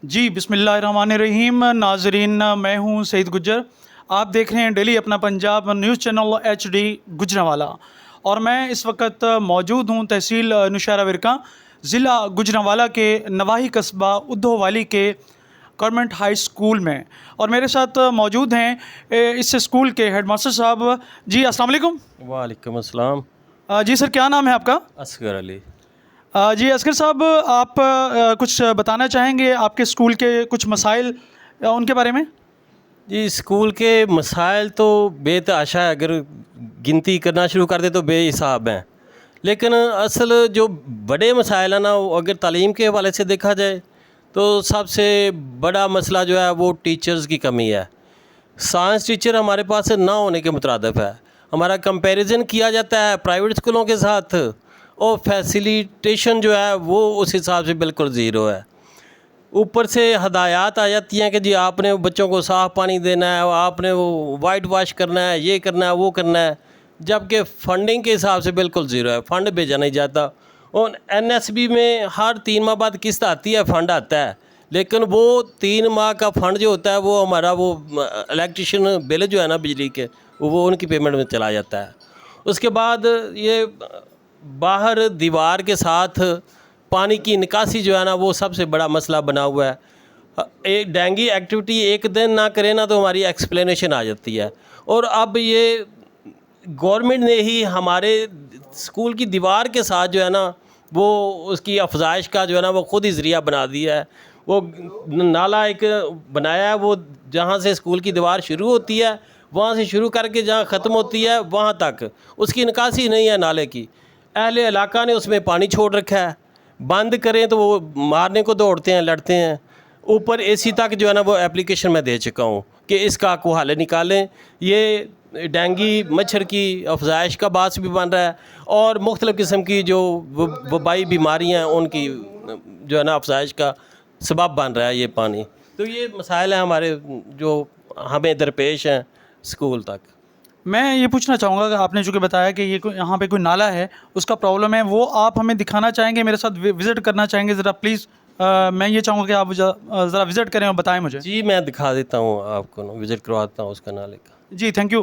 جی بسم اللہ الرحمن الرحیم. ناظرین، میں ہوں سعید گجر. آپ دیکھ رہے ہیں ڈیلی اپنا Punjab news channel HD Gujranwala, اور میں اس وقت موجود ہوں تحصیل نوشہرہ ورکاں، ضلع گجرانوالہ کے نواحی قصبہ ادھو والی کے گورنمنٹ ہائی اسکول میں. اور میرے ساتھ موجود ہیں اس اسکول کے ہیڈ ماسٹر صاحب. جی السلام علیکم. وعلیکم السلام. جی سر، کیا نام ہے آپ کا؟ اصغر علی. جی اصغر صاحب، آپ کچھ بتانا چاہیں گے آپ کے اسکول کے کچھ مسائل ان کے بارے میں؟ جی اسکول کے مسائل تو بے تحاشا ہے، اگر گنتی کرنا شروع کر دے تو بے حساب ہیں. لیکن اصل جو بڑے مسائل ہیں نا، اگر تعلیم کے حوالے سے دیکھا جائے تو سب سے بڑا مسئلہ جو ہے وہ ٹیچرز کی کمی ہے. سائنس ٹیچر ہمارے پاس نہ ہونے کے مترادف ہے. ہمارا کمپیریزن کیا جاتا ہے پرائیویٹ اسکولوں کے ساتھ، اور فیسیلیٹیشن جو ہے وہ اس حساب سے بالکل زیرو ہے. اوپر سے ہدایات آ جاتی ہیں کہ جی آپ نے بچوں کو صاف پانی دینا ہے، آپ نے وہ وائٹ واش کرنا ہے، یہ کرنا ہے، وہ کرنا ہے، جبکہ فنڈنگ کے حساب سے بالکل زیرو ہے. فنڈ بھیجا نہیں جاتا. اور NSB میں ہر 3 ماہ بعد قسط آتی ہے، فنڈ آتا ہے، لیکن وہ 3 ماہ کا فنڈ جو ہوتا ہے وہ ہمارا وہ الیکٹریشین بل جو ہے نا بجلی کے، وہ ان کی پیمنٹ میں چلا جاتا ہے. اس کے بعد یہ باہر دیوار کے ساتھ پانی کی نکاسی جو ہے نا وہ سب سے بڑا مسئلہ بنا ہوا ہے. ایک ڈینگی ایکٹیویٹی ایک دن نہ کرے نا تو ہماری ایکسپلینیشن آ جاتی ہے. اور اب یہ گورنمنٹ نے ہی ہمارے اسکول کی دیوار کے ساتھ جو ہے نا وہ اس کی افزائش کا جو ہے نا وہ خود ہی ذریعہ بنا دیا ہے. وہ نالا ایک بنایا ہے، وہ جہاں سے اسکول کی دیوار شروع ہوتی ہے وہاں سے شروع کر کے جہاں ختم ہوتی ہے وہاں تک اس کی نکاسی نہیں ہے نالے کی. اہل علاقہ نے اس میں پانی چھوڑ رکھا ہے، بند کریں تو وہ مارنے کو دوڑتے ہیں، لڑتے ہیں. اوپر AC تک جو ہے نا وہ اپلیکیشن میں دے چکا ہوں کہ اس کا کوئی حل نکالیں. یہ ڈینگی مچھر کی افزائش کا باعث بھی بن رہا ہے، اور مختلف قسم کی جو وبائی بیماریاں ہیں ان کی جو ہے نا افزائش کا سبب بن رہا ہے یہ پانی. تو یہ مسائل ہیں ہمارے جو ہمیں درپیش ہیں اسکول تک. میں یہ پوچھنا چاہوں گا کہ آپ نے چونکہ بتایا کہ یہ یہاں پہ کوئی نالا ہے، اس کا پرابلم ہے، وہ آپ ہمیں دکھانا چاہیں گے، میرے ساتھ وزٹ کرنا چاہیں گے ذرا پلیز؟ میں یہ چاہوں گا کہ آپ ذرا وزٹ کریں اور بتائیں مجھے. جی میں دکھا دیتا ہوں آپ کو، وزٹ کرواتا ہوں اس کا نالے کا. جی تھینک یو.